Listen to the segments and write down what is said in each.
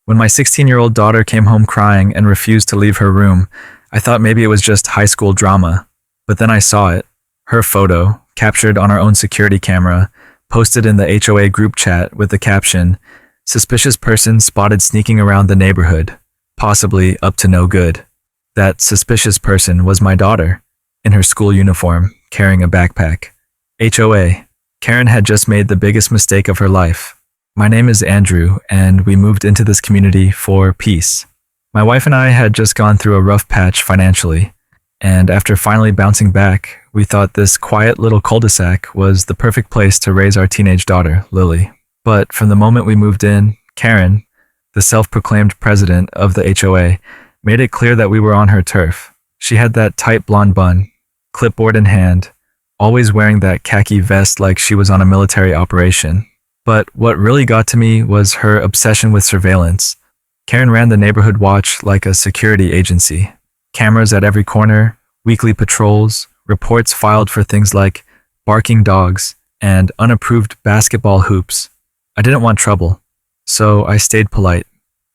When my 16-year-old daughter came home crying and refused to leave her room, I thought maybe it was just high school drama. But then I saw it. Her photo, captured on our own security camera, posted in the HOA group chat with the caption, "Suspicious person spotted sneaking around the neighborhood, possibly up to no good." That suspicious person was my daughter, in her school uniform, carrying a backpack. HOA. Karen had just made the biggest mistake of her life. My name is Andrew, and we moved into this community for peace. My wife and I had just gone through a rough patch financially, and after finally bouncing back, we thought this quiet little cul-de-sac was the perfect place to raise our teenage daughter, Lily. But from the moment we moved in, Karen, the self-proclaimed president of the HOA, made it clear that we were on her turf. She had that tight blonde bun, clipboard in hand, always wearing that khaki vest like she was on a military operation. But what really got to me was her obsession with surveillance. Karen ran the neighborhood watch like a security agency. Cameras at every corner, weekly patrols, reports filed for things like barking dogs and unapproved basketball hoops. I didn't want trouble, so I stayed polite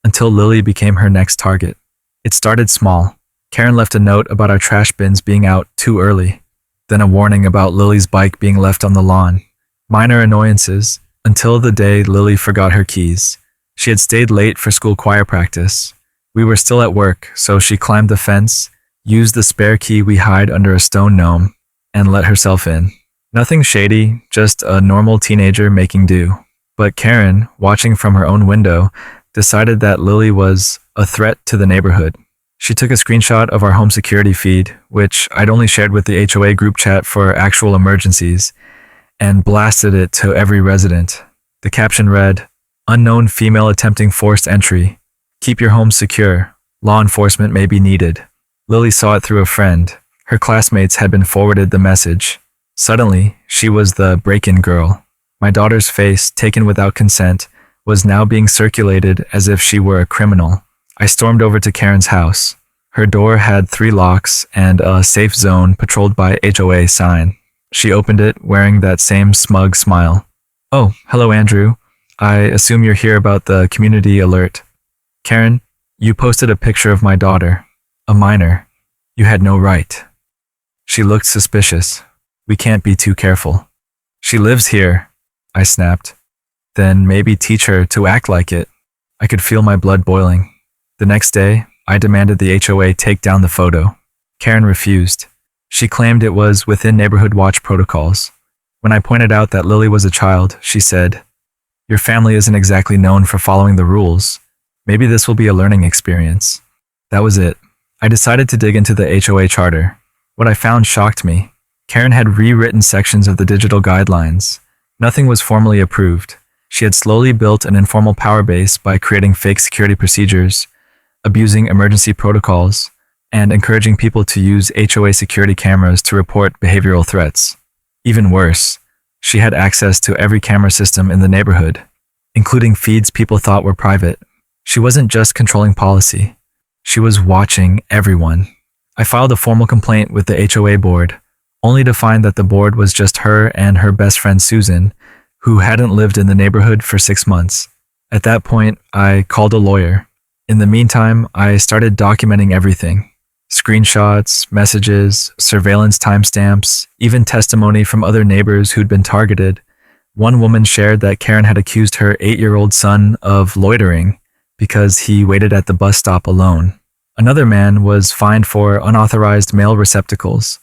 until Lily became her next target. It started small. Karen left a note about our trash bins being out too early, then a warning about Lily's bike being left on the lawn. Minor annoyances, until the day Lily forgot her keys. She had stayed late for school choir practice. We were still at work, so she climbed the fence, used the spare key we hide under a stone gnome, and let herself in. Nothing shady, just a normal teenager making do. But Karen, watching from her own window, decided that Lily was a threat to the neighborhood. She took a screenshot of our home security feed, which I'd only shared with the HOA group chat for actual emergencies, and blasted it to every resident. The caption read, "Unknown female attempting forced entry. Keep your home secure. Law enforcement may be needed." Lily saw it through a friend. Her classmates had been forwarded the message. Suddenly, she was the break-in girl. My daughter's face, taken without consent, was now being circulated as if she were a criminal. I stormed over to Karen's house. Her door had 3 locks and a safe zone patrolled by HOA sign. She opened it wearing that same smug smile. "Oh, hello, Andrew. I assume you're here about the community alert. Karen, you posted a picture of my daughter, a minor. You had no right." She looked suspicious. "We can't be too careful." "She lives here," I snapped. "Then maybe teach her to act like it." I could feel my blood boiling. The next day, I demanded the HOA take down the photo. Karen refused. She claimed it was within neighborhood watch protocols. When I pointed out that Lily was a child, she said, "Your family isn't exactly known for following the rules. Maybe this will be a learning experience." That was it. I decided to dig into the HOA charter. What I found shocked me. Karen had rewritten sections of the digital guidelines. Nothing was formally approved. She had slowly built an informal power base by creating fake security procedures, abusing emergency protocols, and encouraging people to use HOA security cameras to report behavioral threats. Even worse, she had access to every camera system in the neighborhood, including feeds people thought were private. She wasn't just controlling policy. She was watching everyone. I filed a formal complaint with the HOA board, only to find that the board was just her and her best friend Susan, who hadn't lived in the neighborhood for 6 months. At that point, I called a lawyer. In the meantime, I started documenting everything. Screenshots, messages, surveillance timestamps, even testimony from other neighbors who'd been targeted. One woman shared that Karen had accused her 8-year-old son of loitering because he waited at the bus stop alone. Another man was fined for unauthorized mail receptacles.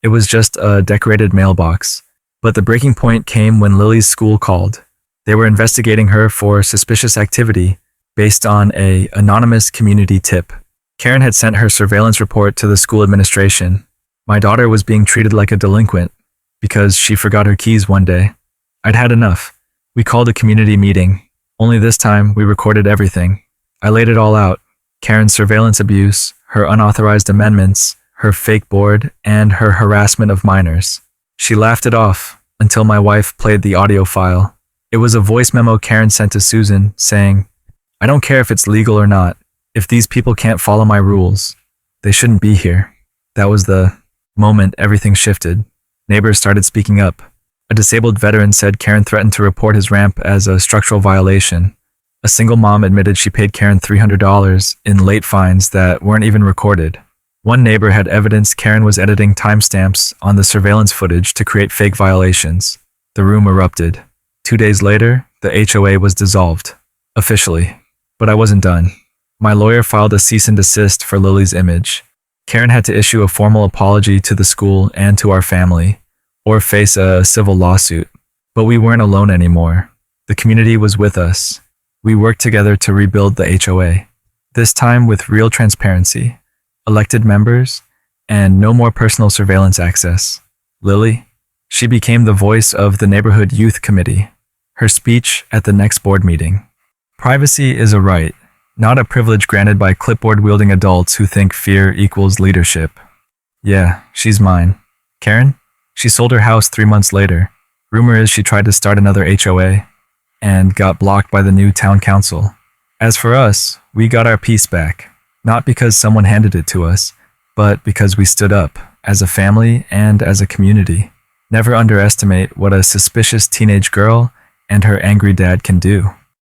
It was just a decorated mailbox. But the breaking point came when Lily's school called. They were investigating her for suspicious activity based on an anonymous community tip. Karen had sent her surveillance report to the school administration. My daughter was being treated like a delinquent because she forgot her keys one day. I'd had enough. We called a community meeting. Only this time, we recorded everything. I laid it all out. Karen's surveillance abuse, her unauthorized amendments, her fake board, and her harassment of minors. She laughed it off until my wife played the audio file. It was a voice memo Karen sent to Susan saying, "I don't care if it's legal or not. If these people can't follow my rules, they shouldn't be here." That was the moment everything shifted. Neighbors started speaking up. A disabled veteran said Karen threatened to report his ramp as a structural violation. A single mom admitted she paid Karen $300 in late fines that weren't even recorded. One neighbor had evidence Karen was editing timestamps on the surveillance footage to create fake violations. The room erupted. 2 days later, the HOA was dissolved. Officially. But I wasn't done. My lawyer filed a cease and desist for Lily's image. Karen had to issue a formal apology to the school and to our family, or face a civil lawsuit. But we weren't alone anymore. The community was with us. We worked together to rebuild the HOA, this time with real transparency, elected members, and no more personal surveillance access. Lily, she became the voice of the neighborhood youth committee. Her speech at the next board meeting. Privacy is a right, not a privilege granted by clipboard-wielding adults who think fear equals leadership. Yeah, she's mine. Karen? She sold her house 3 months later. Rumor is she tried to start another HOA and got blocked by the new town council. As for us, we got our peace back, not because someone handed it to us, but because we stood up, as a family and as a community. Never underestimate what a suspicious teenage girl and her angry dad can do.